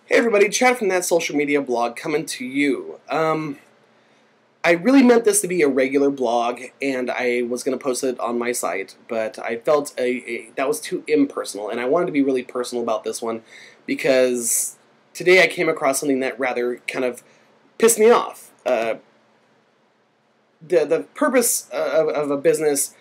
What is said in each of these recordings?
Hey everybody, Chad from ThatSocialMediaBlog coming to you. I really meant this to be a regular blog, and I was going to post it on my site, but I felt that was too impersonal, and I wanted to be really personal about this one, because today I came across something that rather kind of pissed me off. The purpose of a business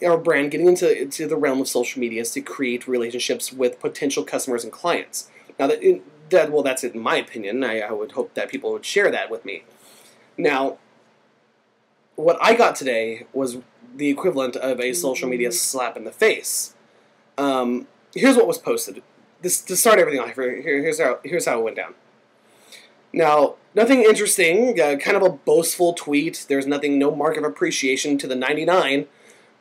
or brand getting into the realm of social media is to create relationships with potential customers and clients. Now, that's in my opinion. I would hope that people would share that with me. Now, what I got today was the equivalent of a social media slap in the face. Here's what was posted. To start everything off, here's how it went down. Now, nothing interesting, kind of a boastful tweet. There's no mark of appreciation to the 99.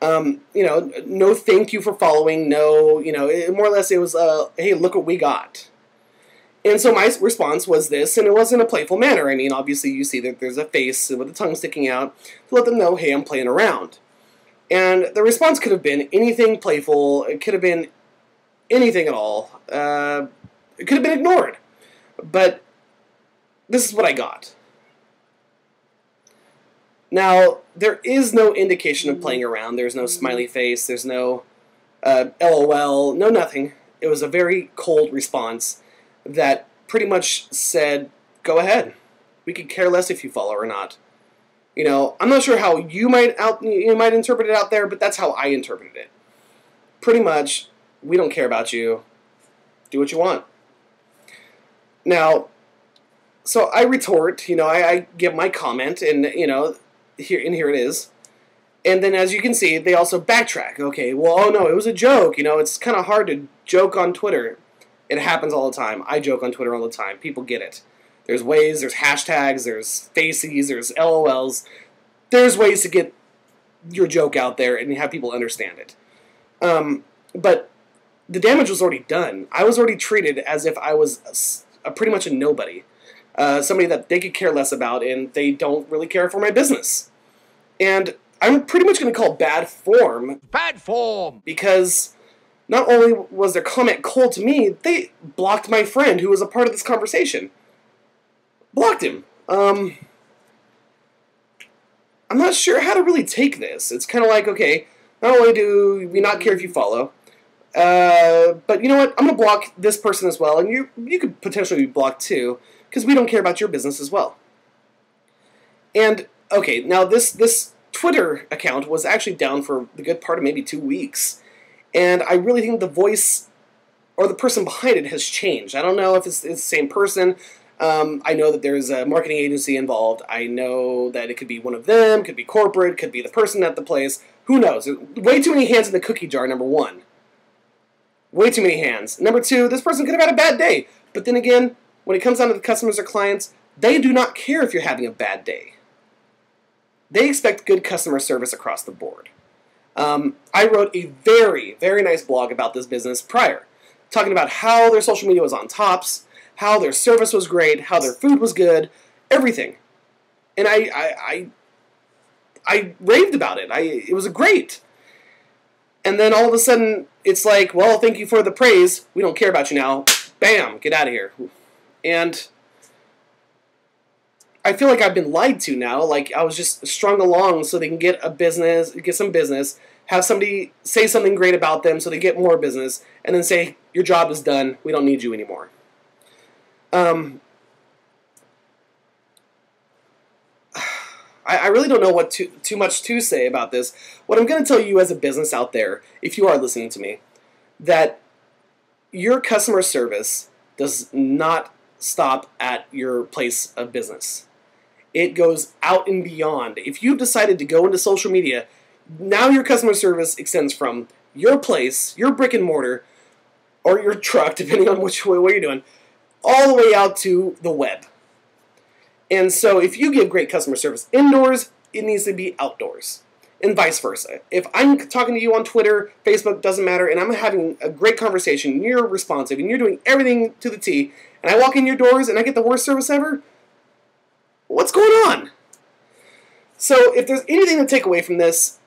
No thank you for following, more or less it was, hey, look what we got. And so my response was this, and it wasn't a playful manner. I mean, obviously you see that there's a face with the tongue sticking out to let them know, hey, I'm playing around. And the response could have been anything playful. It could have been anything at all. It could have been ignored. But this is what I got. Now, there is no indication of playing around. There's no smiley face. There's no LOL. No nothing. It was a very cold response that pretty much said, go ahead. We could care less if you follow or not. I'm not sure how you might interpret it out there, but that's how I interpreted it. Pretty much, we don't care about you. Do what you want. Now, so I retort, I give my comment, and, here it is. And then, as you can see, they also backtrack. Okay, well, oh no, it was a joke. It's kind of hard to joke on Twitter. It happens all the time. I joke on Twitter all the time. People get it. There's ways, there's hashtags, there's faces, there's LOLs. There's ways to get your joke out there and have people understand it. But the damage was already done. I was already treated as if I was pretty much a nobody. Somebody that they could care less about, and they don't really care for my business. And I'm pretty much going to call bad form. Bad form! Because not only was their comment cold to me, they blocked my friend who was a part of this conversation. Blocked him. I'm not sure how to really take this. It's kind of like, okay, not only do we not care if you follow, but you know what? I'm going to block this person as well, and you could potentially be blocked too, because we don't care about your business as well. And, okay, now this Twitter account was actually down for the good part of maybe 2 weeks. And I really think the voice or the person behind it has changed. I don't know if it's the same person. I know that there's a marketing agency involved. I know that it could be one of them, could be corporate, could be the person at the place. Who knows? Way too many hands in the cookie jar, number one. Way too many hands. Number two, this person could have had a bad day. But then again, when it comes down to the customers or clients, they do not care if you're having a bad day. They expect good customer service across the board. I wrote a very, very nice blog about this business prior, talking about how their social media was on tops, how their service was great, how their food was good, everything. And I raved about it. It was great. And then all of a sudden, it's like, well, thank you for the praise. We don't care about you now. Bam, get out of here. And I feel like I've been lied to now. Like I was just strung along so they can get some business, have somebody say something great about them so they get more business, and then say, your job is done, we don't need you anymore. I really don't know what too much to say about this. What I'm going to tell you as a business out there, if you are listening to me, that your customer service does not stop at your place of business. It goes out and beyond. If you've decided to go into social media, now your customer service extends from your place, your brick and mortar, or your truck, depending on what you're doing, all the way out to the web. And so if you give great customer service indoors, it needs to be outdoors, and vice versa. If I'm talking to you on Twitter, Facebook, doesn't matter, and I'm having a great conversation, and you're responsive, and you're doing everything to the T, and I walk in your doors and I get the worst service ever, what's going on? So if there's anything to take away from this,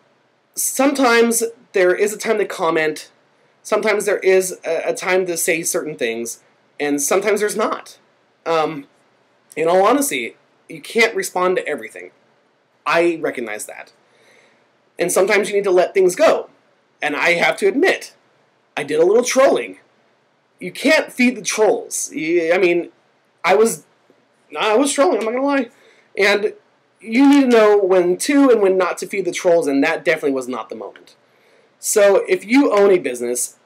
sometimes there is a time to comment, sometimes there is a time to say certain things, and sometimes there's not. In all honesty, you can't respond to everything. I recognize that. And sometimes you need to let things go. And I have to admit, I did a little trolling. You can't feed the trolls. I mean, I was trolling, I'm not going to lie. And you need to know when to and when not to feed the trolls, and that definitely was not the moment. So if you own a business,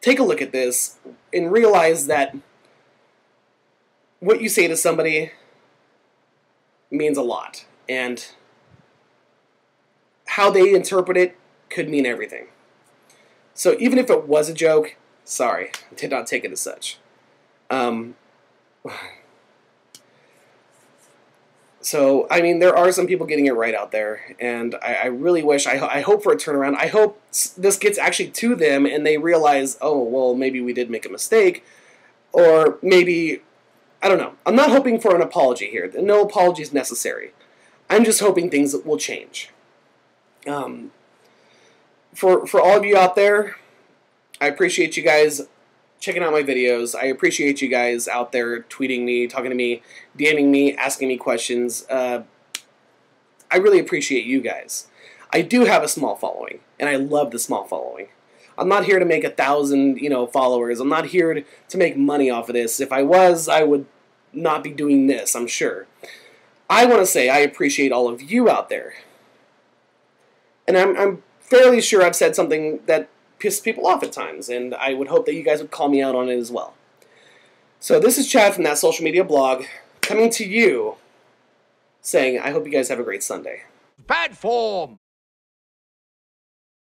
take a look at this and realize that what you say to somebody means a lot. And how they interpret it could mean everything. So even if it was a joke, sorry, I did not take it as such. So, I mean, there are some people getting it right out there, and I really wish, I hope for a turnaround. I hope this gets actually to them, and they realize, oh, well, maybe we did make a mistake, or maybe, I don't know. I'm not hoping for an apology here. No apology is necessary. I'm just hoping things will change. For all of you out there, I appreciate you guys checking out my videos. I appreciate you guys out there tweeting me, talking to me, DMing me, asking me questions. I really appreciate you guys. I do have a small following, and I love the small following. I'm not here to make 1,000, followers. I'm not here to make money off of this. If I was, I would not be doing this, I'm sure. I want to say I appreciate all of you out there. And I'm fairly sure I've said something that pissed people off at times, and I would hope that you guys would call me out on it as well. So this is Chad from ThatSocialMediaBlog coming to you saying I hope you guys have a great Sunday. Bad form!